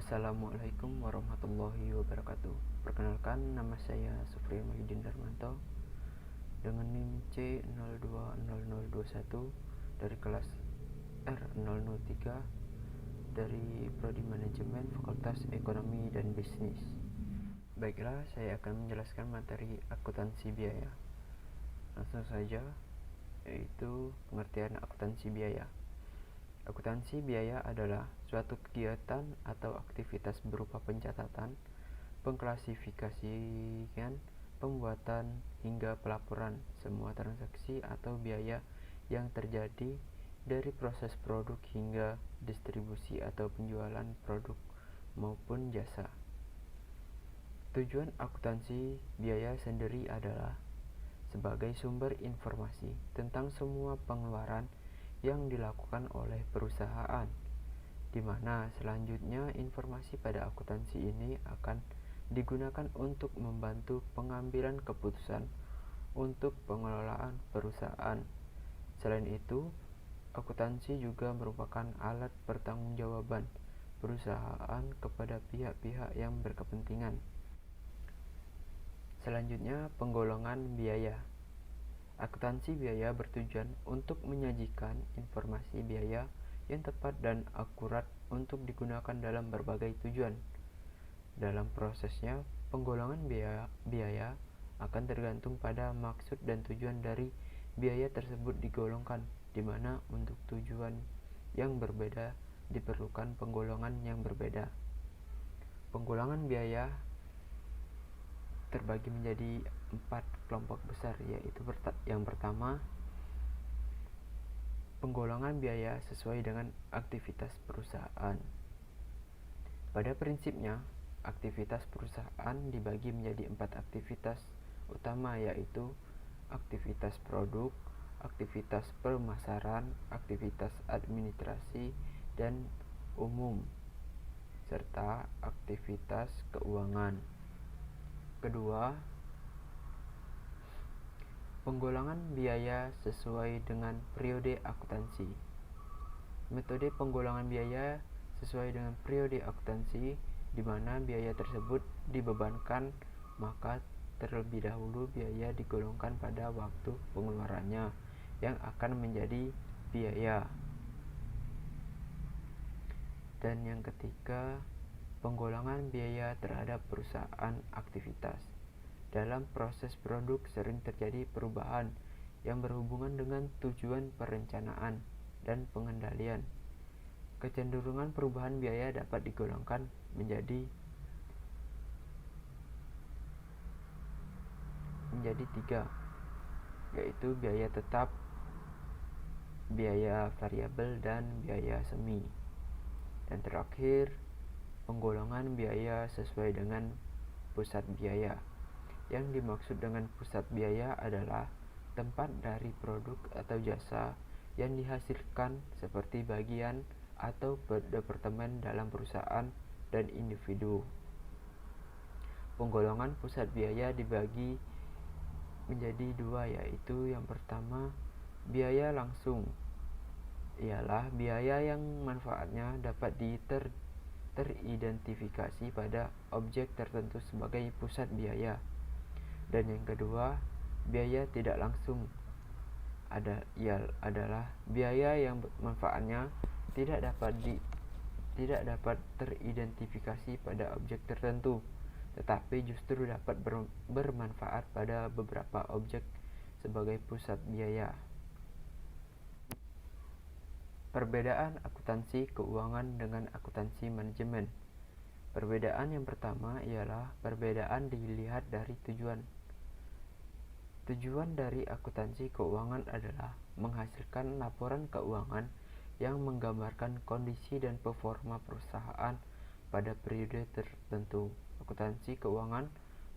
Assalamualaikum warahmatullahi wabarakatuh. Perkenalkan, nama saya Sufrian Muhyiddin Darmanto dengan NIM C020021 dari kelas R003 dari Prodi Manajemen Fakultas Ekonomi dan Bisnis. Baiklah, saya akan menjelaskan materi akuntansi biaya. Langsung saja, yaitu pengertian akuntansi biaya. Akuntansi biaya adalah suatu kegiatan atau aktivitas berupa pencatatan, pengklasifikasian, pembuatan, hingga pelaporan semua transaksi atau biaya yang terjadi dari proses produk hingga distribusi atau penjualan produk maupun jasa. Tujuan akuntansi biaya sendiri adalah sebagai sumber informasi tentang semua pengeluaran yang dilakukan oleh perusahaan, di mana selanjutnya informasi pada akuntansi ini akan digunakan untuk membantu pengambilan keputusan untuk pengelolaan perusahaan. Selain itu, akuntansi juga merupakan alat pertanggungjawaban perusahaan kepada pihak-pihak yang berkepentingan. Selanjutnya, penggolongan biaya. Akuntansi biaya bertujuan untuk menyajikan informasi biaya yang tepat dan akurat untuk digunakan dalam berbagai tujuan. Dalam prosesnya, penggolongan biaya akan tergantung pada maksud dan tujuan dari biaya tersebut digolongkan, di mana untuk tujuan yang berbeda diperlukan penggolongan yang berbeda. Penggolongan biaya terbagi menjadi 4 kelompok besar, yaitu yang pertama, penggolongan biaya sesuai dengan aktivitas perusahaan. Pada prinsipnya, aktivitas perusahaan dibagi menjadi 4 aktivitas utama, yaitu aktivitas produk, aktivitas pemasaran, aktivitas administrasi dan umum, serta aktivitas keuangan. Kedua, penggolongan biaya sesuai dengan periode akuntansi. Metode penggolongan biaya sesuai dengan periode akuntansi, di mana biaya tersebut dibebankan, maka terlebih dahulu biaya digolongkan pada waktu pengeluarannya yang akan menjadi biaya. Dan yang ketiga, penggolongan biaya terhadap perusahaan aktivitas. Dalam proses produk sering terjadi perubahan yang berhubungan dengan tujuan perencanaan dan pengendalian. Kecenderungan perubahan biaya dapat digolongkan menjadi tiga, yaitu biaya tetap, biaya variabel, dan biaya semi. Dan terakhir, penggolongan biaya sesuai dengan pusat biaya. Yang dimaksud dengan pusat biaya adalah tempat dari produk atau jasa yang dihasilkan, seperti bagian atau departemen dalam perusahaan dan individu. Penggolongan pusat biaya dibagi menjadi dua, yaitu yang pertama, biaya langsung, ialah biaya yang manfaatnya dapat teridentifikasi pada objek tertentu sebagai pusat biaya. Dan yang kedua, biaya tidak langsung adalah biaya yang manfaatnya tidak dapat teridentifikasi pada objek tertentu, tetapi justru dapat bermanfaat pada beberapa objek sebagai pusat biaya. Perbedaan akuntansi keuangan dengan akuntansi manajemen. Perbedaan yang pertama ialah perbedaan dilihat dari tujuan. Tujuan dari akuntansi keuangan adalah menghasilkan laporan keuangan yang menggambarkan kondisi dan performa perusahaan pada periode tertentu. Akuntansi keuangan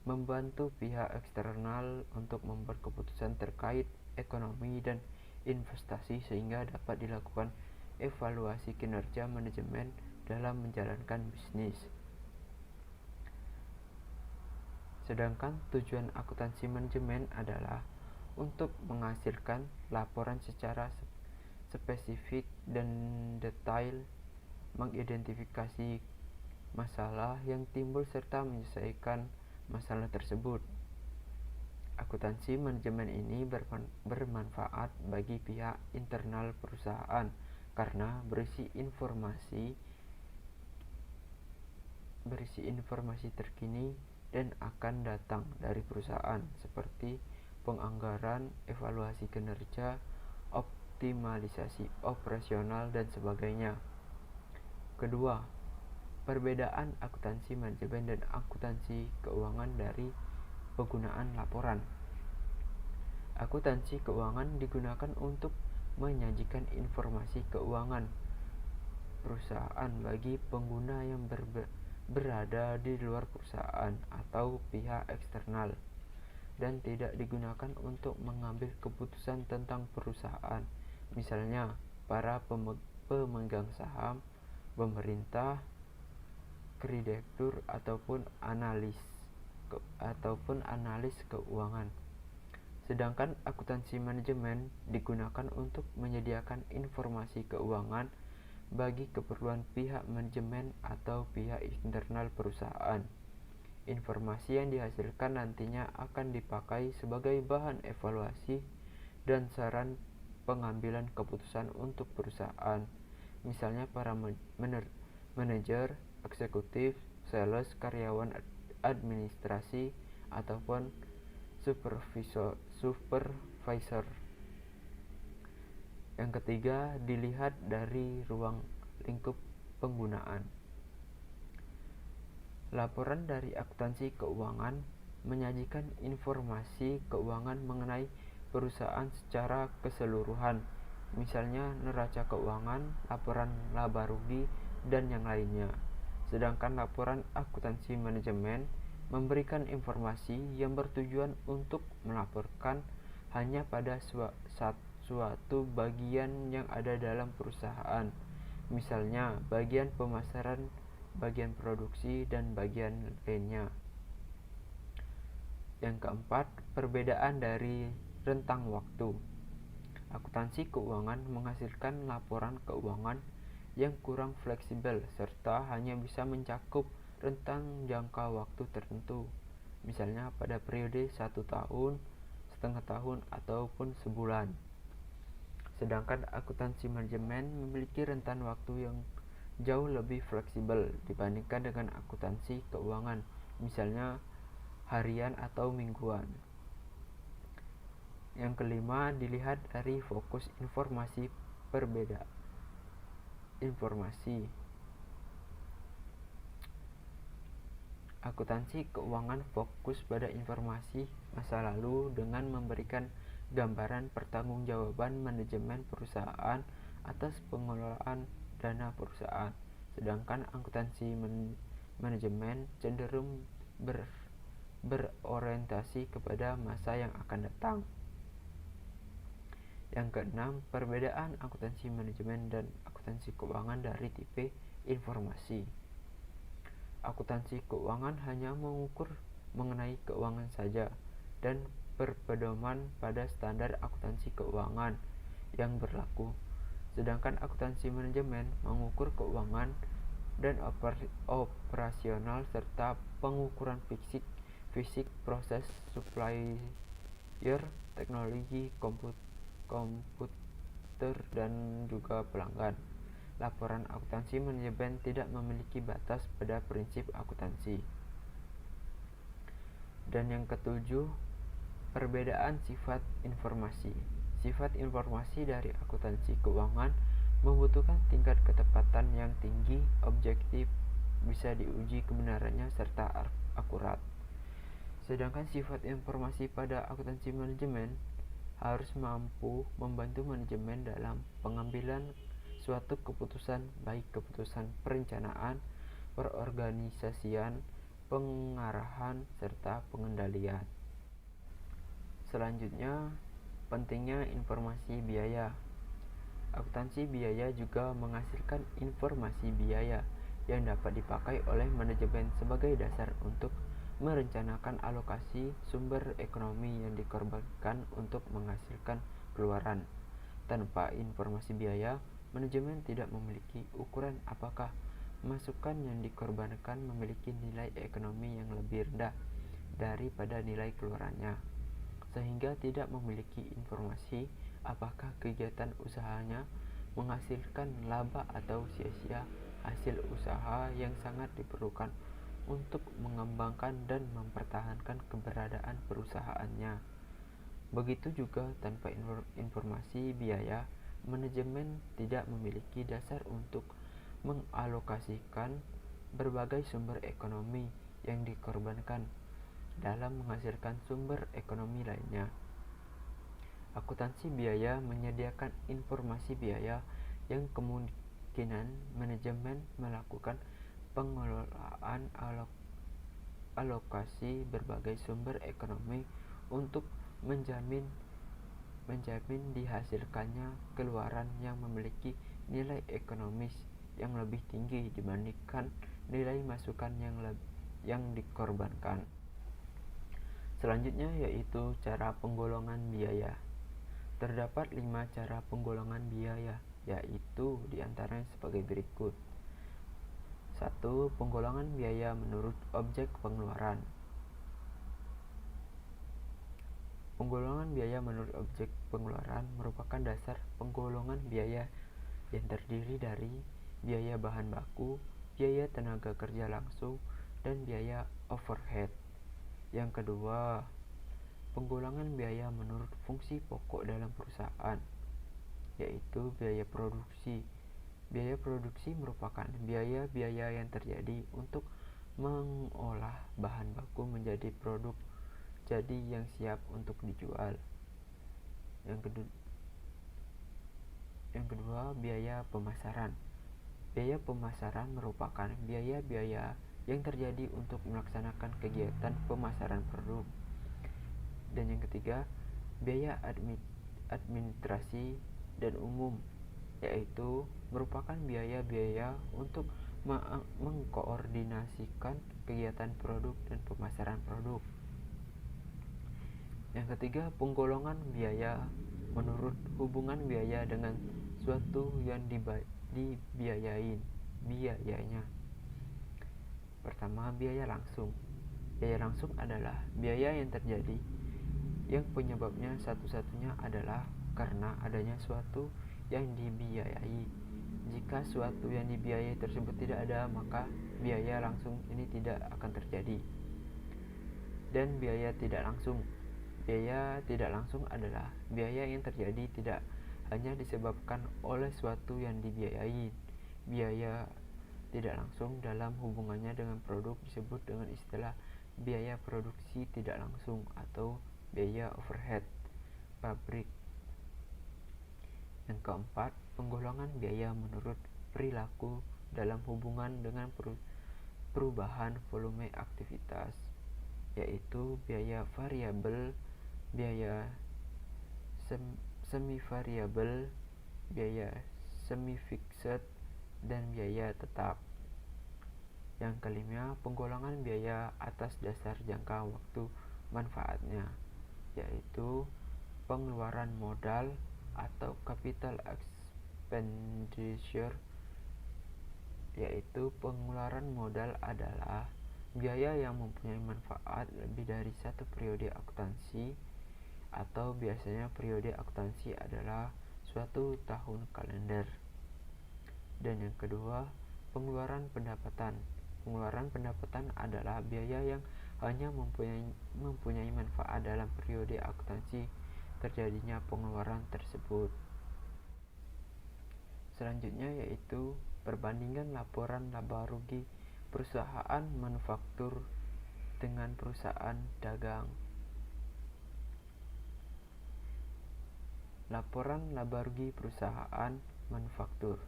membantu pihak eksternal untuk membuat keputusan terkait ekonomi dan investasi, sehingga dapat dilakukan evaluasi kinerja manajemen dalam menjalankan bisnis. Sedangkan tujuan akuntansi manajemen adalah untuk menghasilkan laporan secara spesifik dan detail, mengidentifikasi masalah yang timbul serta menyelesaikan masalah tersebut. Akuntansi manajemen ini bermanfaat bagi pihak internal perusahaan karena berisi informasi terkini dan akan datang dari perusahaan seperti penganggaran, evaluasi kinerja, optimalisasi operasional, dan sebagainya. Kedua, perbedaan akuntansi manajemen dan akuntansi keuangan dari penggunaan laporan. Akuntansi keuangan digunakan untuk menyajikan informasi keuangan perusahaan bagi pengguna yang berada di luar perusahaan atau pihak eksternal, dan tidak digunakan untuk mengambil keputusan tentang perusahaan, misalnya para pemegang saham, pemerintah, kreditur, ataupun analis keuangan. Sedangkan akuntansi manajemen digunakan untuk menyediakan informasi keuangan bagi keperluan pihak manajemen atau pihak internal perusahaan. Informasi yang dihasilkan nantinya akan dipakai sebagai bahan evaluasi dan saran pengambilan keputusan untuk perusahaan, misalnya para manajer, eksekutif, sales, karyawan administrasi, ataupun supervisor. Yang ketiga, dilihat dari ruang lingkup penggunaan. Laporan dari akuntansi keuangan menyajikan informasi keuangan mengenai perusahaan secara keseluruhan, misalnya neraca keuangan, laporan laba rugi, dan yang lainnya. Sedangkan laporan akuntansi manajemen memberikan informasi yang bertujuan untuk melaporkan hanya pada suatu bagian yang ada dalam perusahaan, misalnya bagian pemasaran, bagian produksi, dan bagian lainnya. Yang keempat, perbedaan dari rentang waktu. Akuntansi keuangan menghasilkan laporan keuangan yang kurang fleksibel serta hanya bisa mencakup rentang jangka waktu tertentu, misalnya pada periode 1 tahun, setengah tahun, ataupun sebulan. Sedangkan akuntansi manajemen memiliki rentan waktu yang jauh lebih fleksibel dibandingkan dengan akuntansi keuangan, misalnya harian atau mingguan. Yang kelima, dilihat dari fokus informasi. Perbedaan informasi. Akuntansi keuangan fokus pada informasi masa lalu dengan memberikan gambaran pertanggungjawaban manajemen perusahaan atas pengelolaan dana perusahaan. Sedangkan akuntansi manajemen cenderung berorientasi kepada masa yang akan datang. Yang keenam, perbedaan akuntansi manajemen dan akuntansi keuangan dari tipe informasi. Akuntansi keuangan hanya mengukur mengenai keuangan saja dan berpedoman pada standar akuntansi keuangan yang berlaku. Sedangkan akuntansi manajemen mengukur keuangan dan operasional serta pengukuran fisik proses supplier, teknologi komputer, dan juga pelanggan. Laporan akuntansi manajemen tidak memiliki batas pada prinsip akuntansi. Dan yang ketujuh, perbedaan sifat informasi. Sifat informasi dari akuntansi keuangan membutuhkan tingkat ketepatan yang tinggi, objektif, bisa diuji kebenarannya, serta akurat. Sedangkan sifat informasi pada akuntansi manajemen harus mampu membantu manajemen dalam pengambilan suatu keputusan, baik keputusan perencanaan, perorganisasian, pengarahan, serta pengendalian. Selanjutnya, pentingnya informasi biaya. Akuntansi biaya juga menghasilkan informasi biaya yang dapat dipakai oleh manajemen sebagai dasar untuk merencanakan alokasi sumber ekonomi yang dikorbankan untuk menghasilkan keluaran. Tanpa informasi biaya, manajemen tidak memiliki ukuran apakah masukan yang dikorbankan memiliki nilai ekonomi yang lebih rendah daripada nilai keluarannya, sehingga tidak memiliki informasi apakah kegiatan usahanya menghasilkan laba atau sia-sia hasil usaha yang sangat diperlukan untuk mengembangkan dan mempertahankan keberadaan perusahaannya. Begitu juga tanpa informasi biaya, manajemen tidak memiliki dasar untuk mengalokasikan berbagai sumber ekonomi yang dikorbankan dalam menghasilkan sumber ekonomi lainnya. Akuntansi biaya menyediakan informasi biaya yang kemungkinan manajemen melakukan pengelolaan alokasi berbagai sumber ekonomi untuk menjamin dihasilkannya keluaran yang memiliki nilai ekonomis yang lebih tinggi dibandingkan nilai masukan yang dikorbankan. Selanjutnya yaitu cara penggolongan biaya. Terdapat 5 cara penggolongan biaya, yaitu diantaranya sebagai berikut. 1. Penggolongan biaya menurut objek pengeluaran. Penggolongan biaya menurut objek pengeluaran merupakan dasar penggolongan biaya yang terdiri dari biaya bahan baku, biaya tenaga kerja langsung, dan biaya overhead. Yang kedua, penggolongan biaya menurut fungsi pokok dalam perusahaan, yaitu biaya produksi. Biaya produksi merupakan biaya-biaya yang terjadi untuk mengolah bahan baku menjadi produk jadi yang siap untuk dijual. Yang kedua, biaya pemasaran. Biaya pemasaran merupakan biaya-biaya yang terjadi untuk melaksanakan kegiatan pemasaran produk. Dan yang ketiga, biaya administrasi dan umum, yaitu merupakan biaya-biaya untuk mengkoordinasikan kegiatan produk dan pemasaran produk. Yang ketiga, penggolongan biaya menurut hubungan biaya dengan suatu yang biayanya. Pertama, biaya langsung. Biaya langsung adalah biaya yang terjadi yang penyebabnya satu-satunya adalah karena adanya suatu yang dibiayai. Jika suatu yang dibiayai tersebut tidak ada, maka biaya langsung ini tidak akan terjadi. Dan biaya tidak langsung. Biaya tidak langsung adalah biaya yang terjadi tidak hanya disebabkan oleh suatu yang dibiayai. Biaya tidak langsung dalam hubungannya dengan produk disebut dengan istilah biaya produksi tidak langsung atau biaya overhead pabrik. Yang keempat, penggolongan biaya menurut perilaku dalam hubungan dengan perubahan volume aktivitas, yaitu biaya variabel, biaya semi-variabel, biaya semi-fixed, dan biaya tetap. Yang kelima, penggolongan biaya atas dasar jangka waktu manfaatnya, yaitu pengeluaran modal atau capital expenditure, yaitu pengeluaran modal adalah biaya yang mempunyai manfaat lebih dari satu periode akuntansi, atau biasanya periode akuntansi adalah suatu tahun kalender. Dan yang kedua, pengeluaran pendapatan. Pengeluaran pendapatan adalah biaya yang hanya mempunyai manfaat dalam periode akuntansi terjadinya pengeluaran tersebut. Selanjutnya yaitu perbandingan laporan laba rugi perusahaan manufaktur dengan perusahaan dagang. Laporan laba rugi perusahaan manufaktur.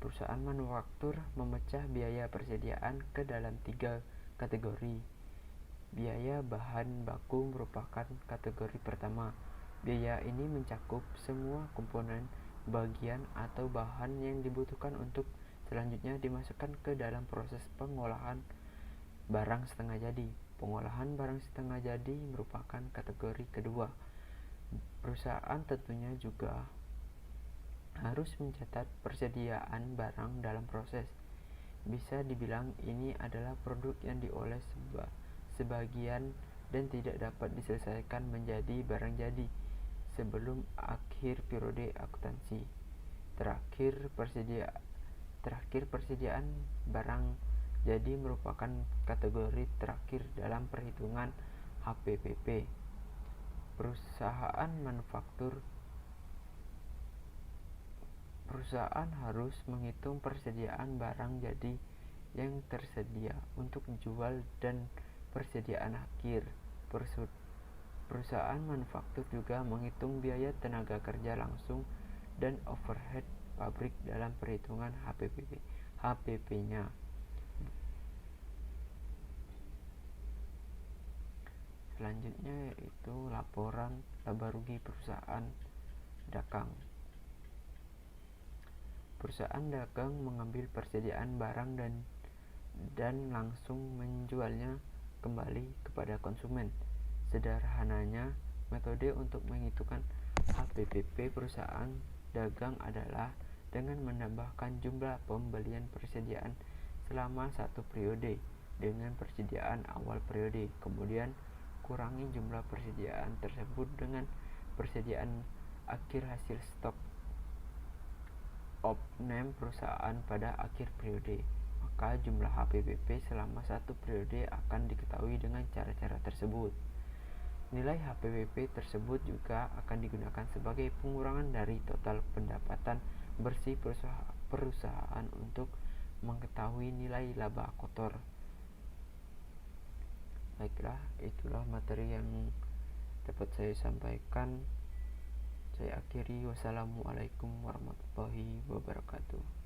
Perusahaan manufaktur memecah biaya persediaan ke dalam 3 kategori. Biaya bahan baku merupakan kategori pertama. Biaya ini mencakup semua komponen, bagian, atau bahan yang dibutuhkan untuk selanjutnya dimasukkan ke dalam proses pengolahan barang setengah jadi. Pengolahan barang setengah jadi merupakan kategori kedua. Perusahaan tentunya juga harus mencatat persediaan barang dalam proses Bisa dibilang ini adalah produk yang diolah sebagian dan tidak dapat diselesaikan menjadi barang jadi sebelum akhir periode akuntansi. Terakhir, persediaan barang jadi merupakan kategori terakhir dalam perhitungan HPPP. Perusahaan harus menghitung persediaan barang jadi yang tersedia untuk dijual dan persediaan akhir. Perusahaan manufaktur juga menghitung biaya tenaga kerja langsung dan overhead pabrik dalam perhitungan HPP-nya. Selanjutnya yaitu laporan laba rugi perusahaan dagang. Perusahaan dagang mengambil persediaan barang dan langsung menjualnya kembali kepada konsumen. Sederhananya, metode untuk menghitungkan HPPP perusahaan dagang adalah dengan menambahkan jumlah pembelian persediaan selama satu periode dengan persediaan awal periode, kemudian kurangi jumlah persediaan tersebut dengan persediaan akhir hasil stok opname perusahaan pada akhir periode. Maka jumlah HPPP selama satu periode akan diketahui dengan cara-cara tersebut. Nilai HPPP tersebut juga akan digunakan sebagai pengurangan dari total pendapatan bersih perusahaan untuk mengetahui nilai laba kotor. Baiklah, itulah materi yang dapat saya sampaikan. Saya akhiri. Wassalamualaikum warahmatullahi wabarakatuh.